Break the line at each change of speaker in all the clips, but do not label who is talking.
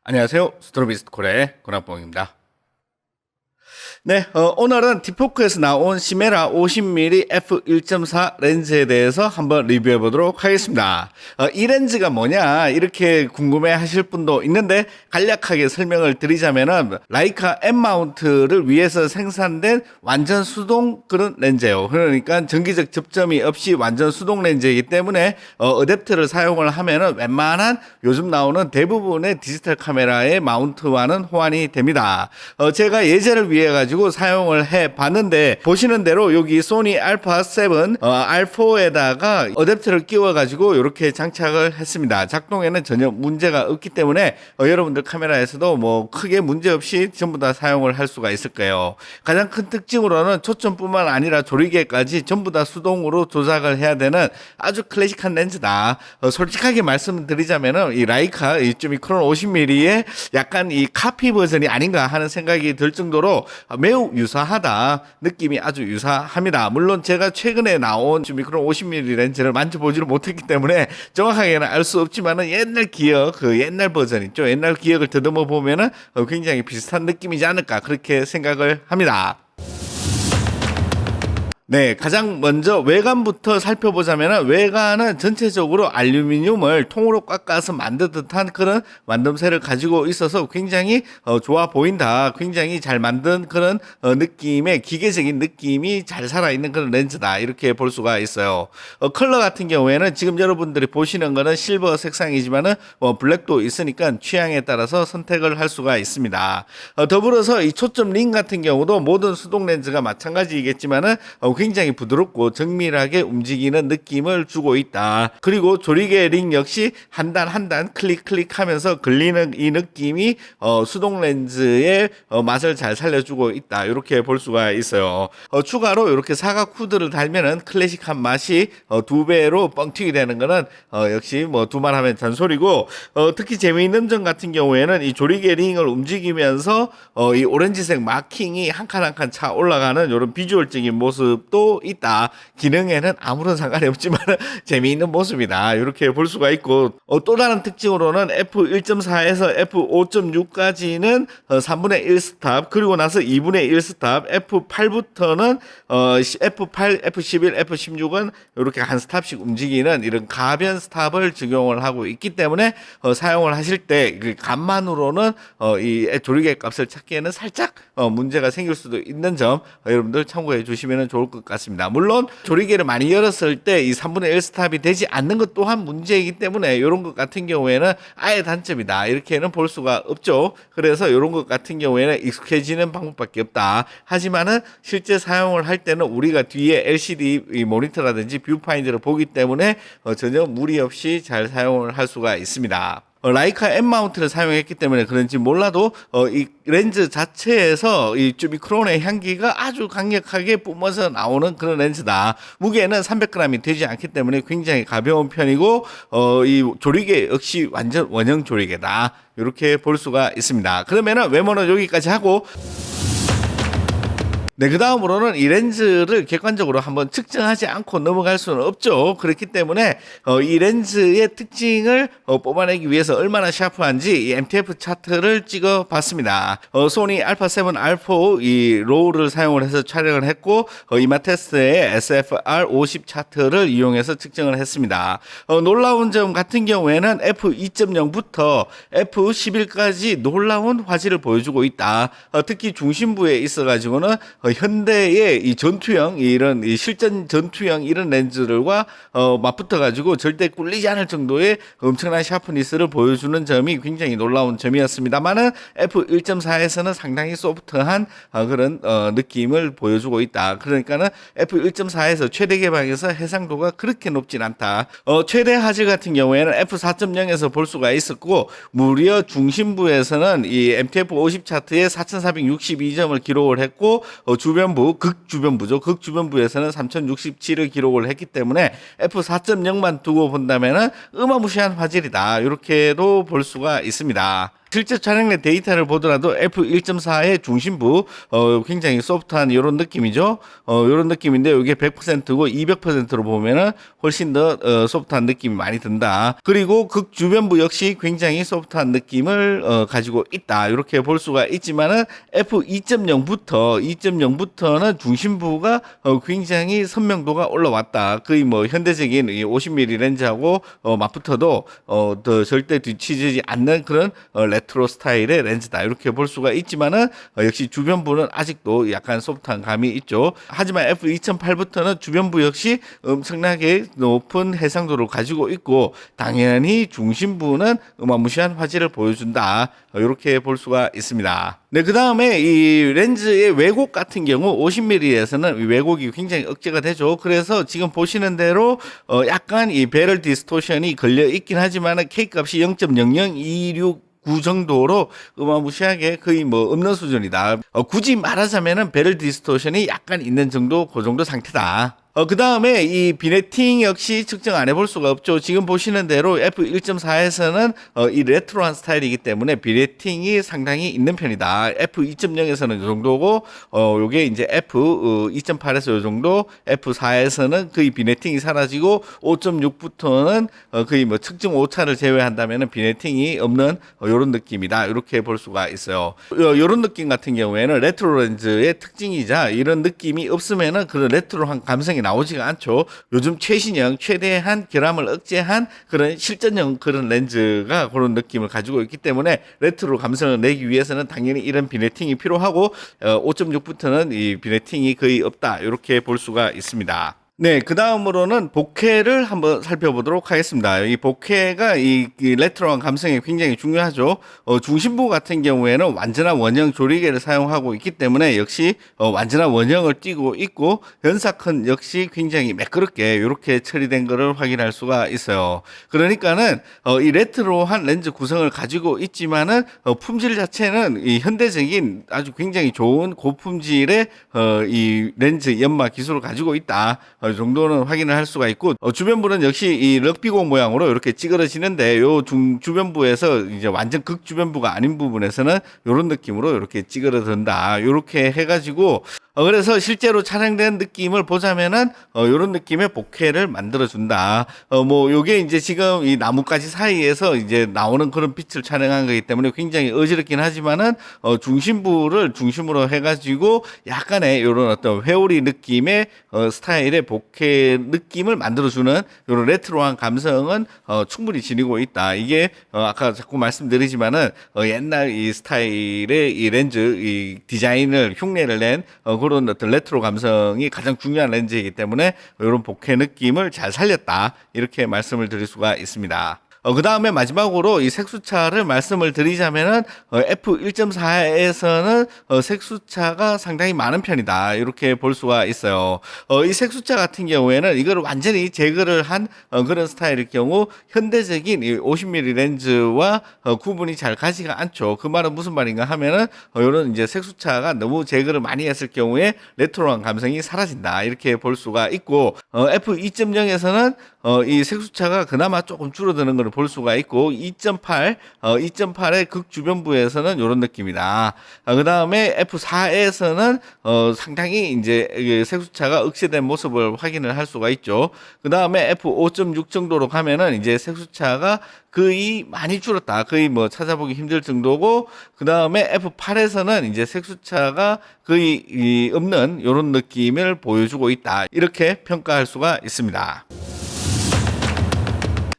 안녕하세요. 스트로비스트콜의 권학봉입니다. 네, 오늘은 디포크에서 나온 시메라 50mm f1.4 렌즈에 대해서 한번 리뷰해 보도록 하겠습니다. 이 렌즈가 뭐냐 이렇게 궁금해 하실 분도 있는데 간략하게 설명을 드리자면은 라이카 M 마운트를 위해서 생산된 완전 수동 그런 렌즈예요. 그러니까 전기적 접점이 없이 완전 수동 렌즈이기 때문에 어댑터를 사용을 하면은 웬만한 요즘 나오는 대부분의 디지털 카메라의 마운트와는 호환이 됩니다. 제가 예제를 위해 가지고 사용을 해 봤는데 보시는 대로 여기 소니 알파 7 R4에다가 어댑터를 끼워 가지고 이렇게 장착을 했습니다. 작동에는 전혀 문제가 없기 때문에 여러분들 카메라에서도 뭐 크게 문제 없이 전부 다 사용을 할 수가 있을 거예요. 가장 큰 특징으로는 초점뿐만 아니라 조리개까지 전부 다 수동으로 조작을 해야 되는 아주 클래식한 렌즈다. 솔직하게 말씀을 드리자면은 이 라이카 이 즈미크론 50mm의 약간 이 카피 버전이 아닌가 하는 생각이 들 정도로 매우 유사하다. 느낌이 아주 유사합니다. 물론 제가 최근에 나온 즈미크론 50mm 렌즈를 만져보지를 못했기 때문에 정확하게는 알 수 없지만은 옛날 기억, 그 옛날 버전 있죠. 옛날 기억을 더듬어 보면은 굉장히 비슷한 느낌이지 않을까 그렇게 생각을 합니다. 네, 가장 먼저 외관부터 살펴보자면 외관은 전체적으로 알루미늄을 통으로 깎아서 만든 듯한 그런 만듦새를 가지고 있어서 굉장히 좋아 보인다. 굉장히 잘 만든 그런 느낌의 기계적인 느낌이 잘 살아있는 그런 렌즈다. 이렇게 볼 수가 있어요. 컬러 같은 경우에는 지금 여러분들이 보시는 거는 실버 색상이지만은 블랙도 있으니까 취향에 따라서 선택을 할 수가 있습니다. 더불어서 이 초점 링 같은 경우도 모든 수동 렌즈가 마찬가지이겠지만은 굉장히 부드럽고 정밀하게 움직이는 느낌을 주고 있다. 그리고 조리개 링 역시 한 단 한 단 클릭 하면서 걸리는 이 느낌이 수동 렌즈의 맛을 잘 살려주고 있다. 이렇게 볼 수가 있어요. 추가로 이렇게 사각 후드를 달면은 클래식한 맛이 2배로 뻥튀기 되는 거는 역시 뭐 두말하면 잔소리고, 특히 재미있는 점 같은 경우에는 이 조리개 링을 움직이면서 이 오렌지색 마킹이 한 칸 한 칸 차 올라가는 이런 비주얼적인 모습 도 있다. 기능에는 아무런 상관이 없지만 재미있는 모습이다. 이렇게 볼 수가 있고, 또 다른 특징으로는 F1.4에서 F5.6까지는 3분의 1 스탑, 그리고 나서 2분의 1 스탑, F8부터는 F8, F11, F16은 이렇게 한 스탑씩 움직이는 이런 가변 스탑을 적용을 하고 있기 때문에 사용을 하실 때 그 감만으로는 이 조리개 값을 찾기에는 살짝 문제가 생길 수도 있는 점 여러분들 참고해 주시면 좋을 것 같습니다. 물론 조리개를 많이 열었을 때 이 3분의 1 스탑이 되지 않는 것 또한 문제이기 때문에 이런 것 같은 경우에는 아예 단점이다. 이렇게는 볼 수가 없죠. 그래서 이런 것 같은 경우에는 익숙해지는 방법밖에 없다. 하지만은 실제 사용을 할 때는 우리가 뒤에 LCD 모니터라든지 뷰파인더를 보기 때문에 전혀 무리 없이 잘 사용을 할 수가 있습니다. 라이카 M 마운트를 사용했기 때문에 그런지 몰라도 이 렌즈 자체에서 이 즈미크론의 향기가 아주 강력하게 뿜어서 나오는 그런 렌즈다. 무게는 300g이 되지 않기 때문에 굉장히 가벼운 편이고, 이 조리개 역시 완전 원형 조리개다. 이렇게 볼 수가 있습니다. 그러면은 외모는 여기까지 하고, 네, 그 다음으로는 이 렌즈를 객관적으로 한번 측정하지 않고 넘어갈 수는 없죠. 그렇기 때문에 이 렌즈의 특징을 뽑아내기 위해서 얼마나 샤프한지 이 MTF 차트를 찍어 봤습니다. 소니 알파 7 R4 이 로우를 사용을 해서 촬영을 했고, 이마테스의 SFR 50 차트를 이용해서 측정을 했습니다. 놀라운 점 같은 경우에는 F2.0부터 F11까지 놀라운 화질을 보여주고 있다. 특히 중심부에 있어가지고는 현대의 이 전투형 이런 이 실전 전투형 이런 렌즈들과 맞붙어 가지고 절대 꿀리지 않을 정도의 엄청난 샤프니스를 보여주는 점이 굉장히 놀라운 점이었습니다만은 F1.4에서는 상당히 소프트한 그런 느낌을 보여주고 있다. 그러니까는 F1.4에서 최대 개방에서 해상도가 그렇게 높진 않다. 최대 화질 같은 경우에는 F4.0에서 볼 수가 있었고, 무려 중심부에서는 이 MTF 50 차트에 4,462점을 기록을 했고, 주변부, 극주변부죠. 극주변부에서는 3067을 기록을 했기 때문에 F4.0만 두고 본다면은 어마무시한 화질이다. 이렇게도 볼 수가 있습니다. 실제 촬영된 데이터를 보더라도 f1.4의 중심부 굉장히 소프트한 이런 느낌이죠. 이런 느낌인데 이게 100%고 200%로 보면은 훨씬 더 소프트한 느낌이 많이 든다. 그리고 극 주변부 역시 굉장히 소프트한 느낌을 가지고 있다. 이렇게 볼 수가 있지만은 f2.0부터는 중심부가 굉장히 선명도가 올라왔다. 거의 뭐 현대적인 50mm 렌즈하고 맞붙어도 더 절대 뒤치지 않는 그런 레트로 스타일의 렌즈다 이렇게 볼 수가 있지만은 역시 주변부는 아직도 약간 소프트한 감이 있죠. 하지만 f2.8부터는 주변부 역시 엄청나게 높은 해상도를 가지고 있고 당연히 중심부는 어마무시한 화질을 보여준다 이렇게 볼 수가 있습니다. 네, 그 다음에 이 렌즈의 왜곡 같은 경우 50mm에서는 왜곡이 굉장히 억제가 되죠. 그래서 지금 보시는 대로 약간 이 배럴 디스토션이 걸려 있긴 하지만은 K 값이 0.00269 정도로 어마무시하게 거의 뭐 없는 수준이다. 굳이 말하자면은 배럴 디스토션이 약간 있는 정도, 그 정도 상태다. 그 다음에 이 비네팅 역시 측정 안 해볼 수가 없죠. 지금 보시는 대로 F1.4에서는 이 레트로한 스타일이기 때문에 비네팅이 상당히 있는 편이다. F2.0에서는 이 정도고, 요게 이제 F2.8에서 이 정도, F4에서는 거의 비네팅이 사라지고, 5.6부터는 거의 뭐 측정 오차를 제외한다면은 비네팅이 없는 요런 느낌이다. 이렇게 볼 수가 있어요. 요런 느낌 같은 경우에는 레트로 렌즈의 특징이자 이런 느낌이 없으면은 그런 레트로한 감성이 나오지가 않죠. 요즘 최신형 최대한 결함을 억제한 그런 실전형 그런 렌즈가 그런 느낌을 가지고 있기 때문에 레트로 감성을 내기 위해서는 당연히 이런 비네팅이 필요하고 5.6부터는 이 비네팅이 거의 없다 이렇게 볼 수가 있습니다. 네, 그 다음으로는 복회를 한번 살펴보도록 하겠습니다. 이 복회가 이 레트로한 감성이 굉장히 중요하죠. 중심부 같은 경우에는 완전한 원형 조리개를 사용하고 있기 때문에 역시 완전한 원형을 띄고 있고 연사큰 역시 굉장히 매끄럽게 이렇게 처리된 것을 확인할 수가 있어요. 그러니까는 이 레트로한 렌즈 구성을 가지고 있지만은 품질 자체는 이 현대적인 아주 굉장히 좋은 고품질의 이 렌즈 연마 기술을 가지고 있다. 이 정도는 확인을 할 수가 있고 주변부는 역시 이 럭비공 모양으로 이렇게 찌그러지는데 요 주변부에서 이제 완전 극 주변부가 아닌 부분에서는 이런 느낌으로 이렇게 찌그러든다. 이렇게 해가지고 그래서 실제로 촬영된 느낌을 보자면은 요런 느낌의 복회를 만들어 준다. 뭐 요게 이제 지금 이 나뭇가지 사이에서 이제 나오는 그런 빛을 촬영한 거기 때문에 굉장히 어지럽긴 하지만은 중심부를 중심으로 해가지고 약간의 요런 어떤 회오리 느낌의 스타일의 복회 느낌을 만들어주는 요런 레트로한 감성은 충분히 지니고 있다. 이게 아까 자꾸 말씀드리지만은 옛날 이 스타일의 이 렌즈 이 디자인을 흉내를 낸 그런 어떤 레트로 감성이 가장 중요한 렌즈이기 때문에 이런 복회 느낌을 잘 살렸다 이렇게 말씀을 드릴 수가 있습니다. 그 다음에 마지막으로 이 색수차를 말씀을 드리자면은 F1.4에서는 색수차가 상당히 많은 편이다 이렇게 볼 수가 있어요. 이 색수차 같은 경우에는 이걸 완전히 제거를 한 그런 스타일일 경우 현대적인 이 50mm 렌즈와 구분이 잘 가지가 않죠. 그 말은 무슨 말인가 하면은 이런 이제 색수차가 너무 제거를 많이 했을 경우에 레트로한 감성이 사라진다 이렇게 볼 수가 있고 F2.0에서는 이 색수차가 그나마 조금 줄어드는 것을 볼 수가 있고 2.8의 극 주변부에서는 이런 느낌이다. 그 다음에 F4에서는 상당히 이제 색수차가 억제된 모습을 확인을 할 수가 있죠. 그 다음에 F5.6 정도로 가면은 이제 색수차가 거의 많이 줄었다. 거의 뭐 찾아보기 힘들 정도고 그 다음에 F8에서는 이제 색수차가 거의 없는 이런 느낌을 보여주고 있다. 이렇게 평가할 수가 있습니다.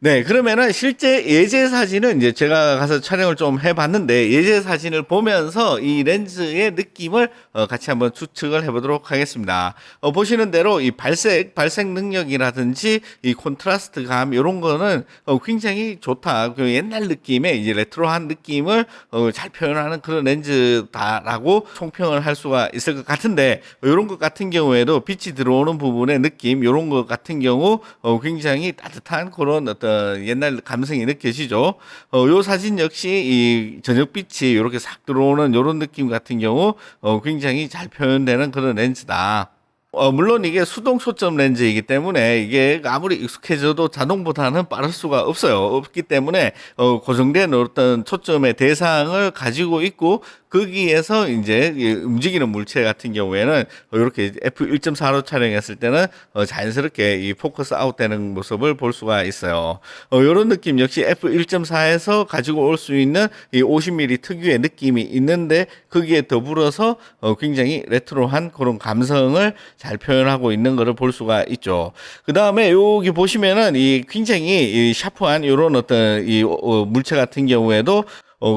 네, 그러면은 실제 예제 사진은 이제 제가 가서 촬영을 좀 해봤는데 예제 사진을 보면서 이 렌즈의 느낌을 같이 한번 추측을 해보도록 하겠습니다. 보시는 대로 이 발색 능력이라든지 이 콘트라스트 감 이런 거는 굉장히 좋다. 그 옛날 느낌의 이제 레트로한 느낌을 잘 표현하는 그런 렌즈다라고 총평을 할 수가 있을 것 같은데 이런 것 같은 경우에도 빛이 들어오는 부분의 느낌 이런 것 같은 경우 굉장히 따뜻한 그런 어떤 옛날 감성이 느껴지죠. 요 사진 역시 이 저녁빛이 이렇게 싹 들어오는 이런 느낌 같은 경우 굉장히 잘 표현되는 그런 렌즈다. 물론 이게 수동 초점 렌즈이기 때문에 이게 아무리 익숙해져도 자동보다는 빠를 수가 없어요. 없기 때문에 고정된 어떤 초점의 대상을 가지고 있고 거기에서 이제 움직이는 물체 같은 경우에는 이렇게 f1.4로 촬영했을 때는 자연스럽게 이 포커스 아웃되는 모습을 볼 수가 있어요. 이런 느낌 역시 f1.4에서 가지고 올 수 있는 이 50mm 특유의 느낌이 있는데 거기에 더불어서 굉장히 레트로한 그런 감성을 잘 표현하고 있는 것을 볼 수가 있죠. 그 다음에 여기 보시면은 이 굉장히 이 샤프한 이런 어떤 이 물체 같은 경우에도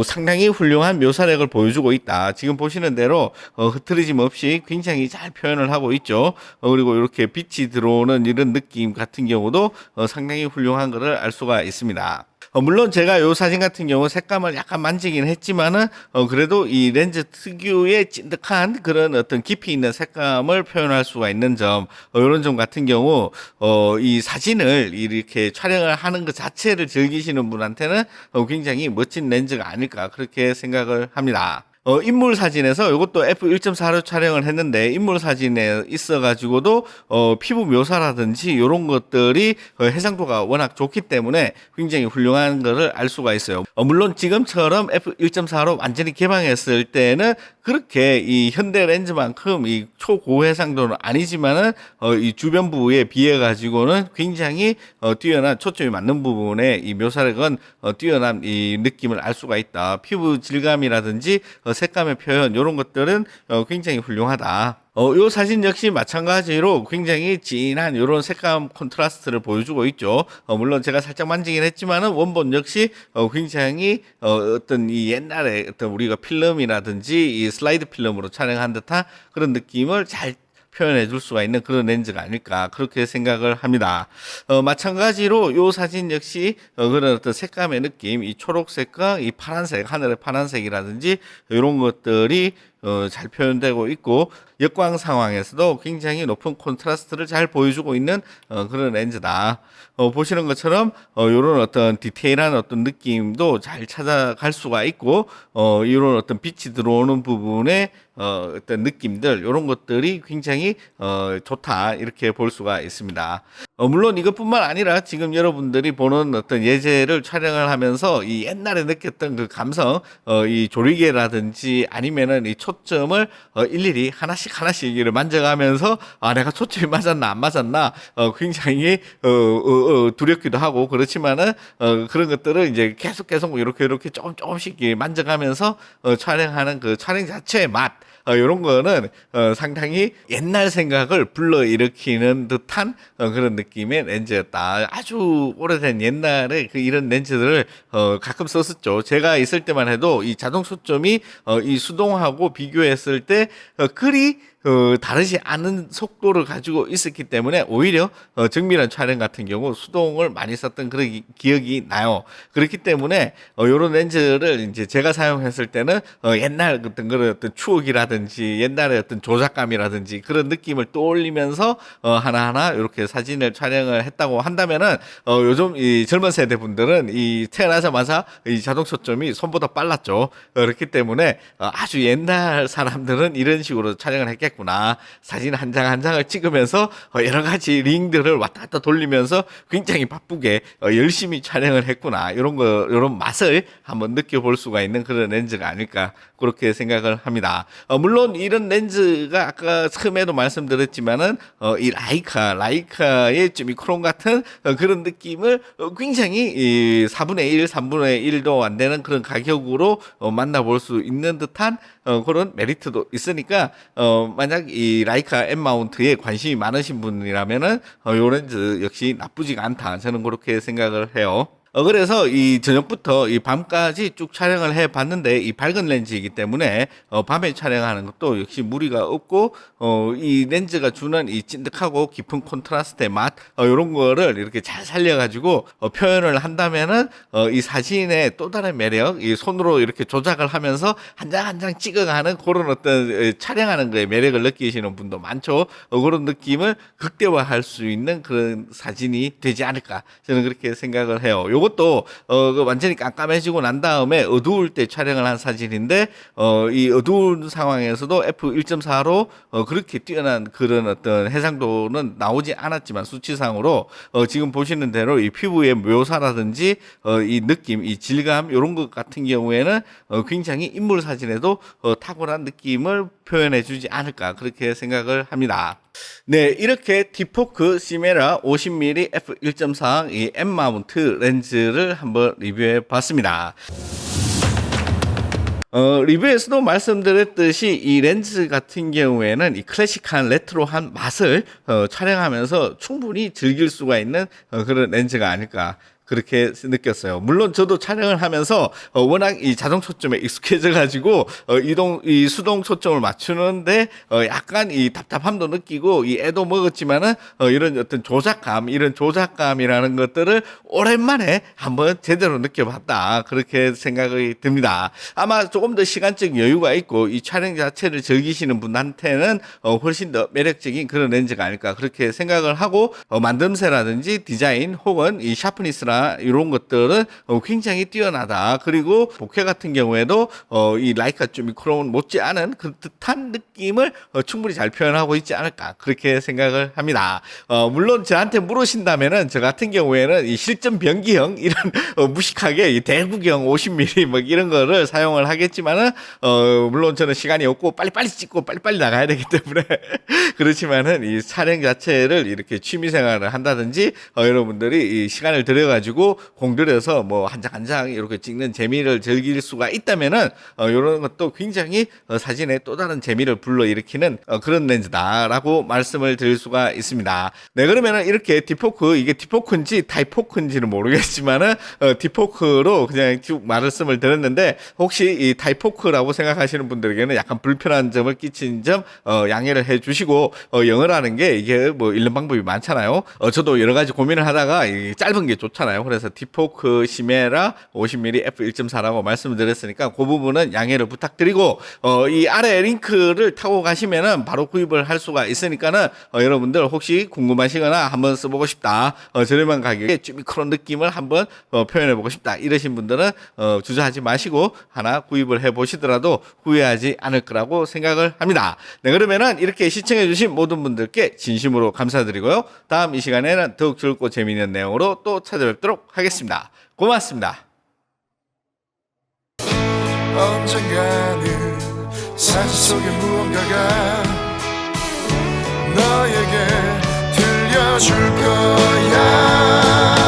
상당히 훌륭한 묘사력을 보여주고 있다. 지금 보시는 대로 흐트러짐 없이 굉장히 잘 표현을 하고 있죠. 그리고 이렇게 빛이 들어오는 이런 느낌 같은 경우도 상당히 훌륭한 것을 알 수가 있습니다. 물론 제가 이 사진 같은 경우 색감을 약간 만지긴 했지만은 그래도 이 렌즈 특유의 찐득한 그런 어떤 깊이 있는 색감을 표현할 수가 있는 점, 이런 점 같은 경우 이 사진을 이렇게 촬영을 하는 것 자체를 즐기시는 분한테는 굉장히 멋진 렌즈가 아닐까 그렇게 생각을 합니다. 인물 사진에서 이것도 f1.4로 촬영을 했는데 인물 사진에 있어가지고도 피부 묘사라든지 이런 것들이 해상도가 워낙 좋기 때문에 굉장히 훌륭한 것을 알 수가 있어요. 물론 지금처럼 f1.4로 완전히 개방했을 때는 그렇게 이 현대 렌즈만큼 이 초고해상도는 아니지만은 이 주변 부위에 비해 가지고는 굉장히 뛰어난 초점이 맞는 부분에 이 묘사력은 뛰어난 이 느낌을 알 수가 있다. 피부 질감이라든지 색감의 표현 이런 것들은 굉장히 훌륭하다. 요 사진 역시 마찬가지로 굉장히 진한 이런 색감 콘트라스트를 보여주고 있죠. 물론 제가 살짝 만지긴 했지만은 원본 역시 굉장히 어떤 이 옛날에 어떤 우리가 필름이라든지 이 슬라이드 필름으로 촬영한 듯한 그런 느낌을 잘 표현해 줄 수가 있는 그런 렌즈가 아닐까 그렇게 생각을 합니다. 마찬가지로 요 사진 역시 그런 어떤 색감의 느낌, 이 초록색과 이 파란색, 하늘의 파란색이라든지 이런 것들이 잘 표현되고 있고 역광 상황에서도 굉장히 높은 콘트라스트를 잘 보여주고 있는 그런 렌즈다. 보시는 것처럼 이런 어떤 디테일한 어떤 느낌도 잘 찾아갈 수가 있고 이런 어떤 빛이 들어오는 부분에 어떤 느낌들 이런 것들이 굉장히 좋다 이렇게 볼 수가 있습니다. 물론 이것뿐만 아니라 지금 여러분들이 보는 어떤 예제를 촬영을 하면서 이 옛날에 느꼈던 그 감성, 이 조리개라든지 아니면은 이 초점을 일일이 하나씩 이를 만져가면서 내가 초점이 맞았나 안 맞았나 굉장히 두렵기도 하고 그렇지만은 그런 것들을 이제 계속 이렇게 조금씩 만져가면서 촬영하는 그 촬영 자체의 맛. 이런 거는 상당히 옛날 생각을 불러일으키는 듯한 그런 느낌의 렌즈였다. 아주 오래된 옛날에 이런 렌즈들을 가끔 썼었죠. 제가 있을 때만 해도 이 자동 초점이 이 수동하고 비교했을 때 그리 다르지 않은 속도를 가지고 있었기 때문에 오히려 정밀한 촬영 같은 경우 수동을 많이 썼던 그런 기억이 나요. 그렇기 때문에 이런 렌즈를 이제 제가 사용했을 때는 옛날 그런 추억이라든지 옛날의 어떤 조작감이라든지 그런 느낌을 떠올리면서 하나하나 이렇게 사진을 촬영을 했다고 한다면은 요즘 이 젊은 세대 분들은 이 태어나자마자 이 자동 초점이 손보다 빨랐죠. 그렇기 때문에 아주 옛날 사람들은 이런 식으로 촬영을 했겠구나. 사진 한 장 한 장을 찍으면서 여러 가지 링들을 왔다 갔다 돌리면서 굉장히 바쁘게 열심히 촬영을 했구나. 이런 맛을 한번 느껴볼 수가 있는 그런 렌즈가 아닐까 그렇게 생각을 합니다. 물론 이런 렌즈가 아까 처음에도 말씀드렸지만은 이 라이카의 즈미크롬 같은 그런 느낌을 굉장히 이 4분의 1, 3분의 1도 안 되는 그런 가격으로 만나볼 수 있는 듯한 그런 메리트도 있으니까 만약 이 라이카 M 마운트에 관심이 많으신 분이라면은 요 렌즈 역시 나쁘지가 않다. 저는 그렇게 생각을 해요. 그래서 이 저녁부터 이 밤까지 쭉 촬영을 해 봤는데 이 밝은 렌즈이기 때문에 밤에 촬영하는 것도 역시 무리가 없고 이 렌즈가 주는 이 찐득하고 깊은 콘트라스트의 맛 이런 거를 이렇게 잘 살려가지고 표현을 한다면은 이 사진의 또 다른 매력, 이 손으로 이렇게 조작을 하면서 한 장 한 장 찍어가는 그런 어떤 촬영하는 거에 매력을 느끼시는 분도 많죠. 그런 느낌을 극대화할 수 있는 그런 사진이 되지 않을까 저는 그렇게 생각을 해요. 요것도 그 완전히 깜깜해지고 난 다음에 어두울 때 촬영을 한 사진인데 이 어두운 상황에서도 f1.4로 그렇게 뛰어난 그런 어떤 해상도는 나오지 않았지만 수치상으로 지금 보시는 대로 이 피부의 묘사라든지 이 느낌, 이 질감 요런 것 같은 경우에는 굉장히 인물 사진에도 탁월한 느낌을 표현해 주지 않을까 그렇게 생각을 합니다. 네, 이렇게 디포크 시메라 50mm f1.4 이 M 마운트 렌즈를 한번 리뷰해 봤습니다. 리뷰에서도 말씀드렸듯이 이 렌즈 같은 경우에는 이 클래식한 레트로한 맛을 촬영하면서 충분히 즐길 수가 있는 그런 렌즈가 아닐까 그렇게 느꼈어요. 물론 저도 촬영을 하면서 워낙 이 자동 초점에 익숙해져 가지고 이 수동 초점을 맞추는데 약간 이 답답함도 느끼고 이 애도 먹었지만은 이런 어떤 이런 조작감이라는 것들을 오랜만에 한번 제대로 느껴봤다 그렇게 생각이 듭니다. 아마 조금 더 시간적 여유가 있고 이 촬영 자체를 즐기시는 분한테는 훨씬 더 매력적인 그런 렌즈가 아닐까 그렇게 생각을 하고 만듦새라든지 디자인 혹은 이 샤프니스나 이런 것들은 굉장히 뛰어나다. 그리고 복회 같은 경우에도 이 라이카 즈미크론 못지않은 그 듯한 느낌을 충분히 잘 표현하고 있지 않을까 그렇게 생각을 합니다. 물론 저한테 물으신다면은 저 같은 경우에는 이 실전 변기형 이런 무식하게 이 대구경 50mm 뭐 이런 거를 사용을 하겠지만은 물론 저는 시간이 없고 빨리빨리 찍고 빨리빨리 나가야 되기 때문에 그렇지만은 이 촬영 자체를 이렇게 취미 생활을 한다든지 여러분들이 이 시간을 들여가지고 공들여서 뭐 한 장 한 장 이렇게 찍는 재미를 즐길 수가 있다면은 이런 것도 굉장히 사진에 또 다른 재미를 불러일으키는 그런 렌즈다라고 말씀을 드릴 수가 있습니다. 네, 그러면은 이렇게 디포크 이게 디포크인지 타이포크인지는 모르겠지만은 디포크로 그냥 쭉 말씀을 드렸는데 혹시 이 타이포크라고 생각하시는 분들에게는 약간 불편한 점을 끼친 점 양해를 해주시고 영어라는 게 이게 뭐 읽는 방법이 많잖아요. 저도 여러 가지 고민을 하다가 이 짧은 게 좋잖아요. 그래서 디포크 시메라 50mm f1.4라고 말씀을 드렸으니까 그 부분은 양해를 부탁드리고 이 아래 링크를 타고 가시면은 바로 구입을 할 수가 있으니까는 여러분들 혹시 궁금하시거나 한번 써보고 싶다 저렴한 가격에 쭈미크론 느낌을 한번 표현해보고 싶다 이러신 분들은 주저하지 마시고 하나 구입을 해보시더라도 후회하지 않을 거라고 생각을 합니다. 네, 그러면은 이렇게 시청해주신 모든 분들께 진심으로 감사드리고요. 다음 이 시간에는 더욱 즐겁고 재미있는 내용으로 또 찾아뵙도록 하겠습니다. 고맙습니다.
언젠가는 사진 속에 무언가가 너에게 들려줄 거야.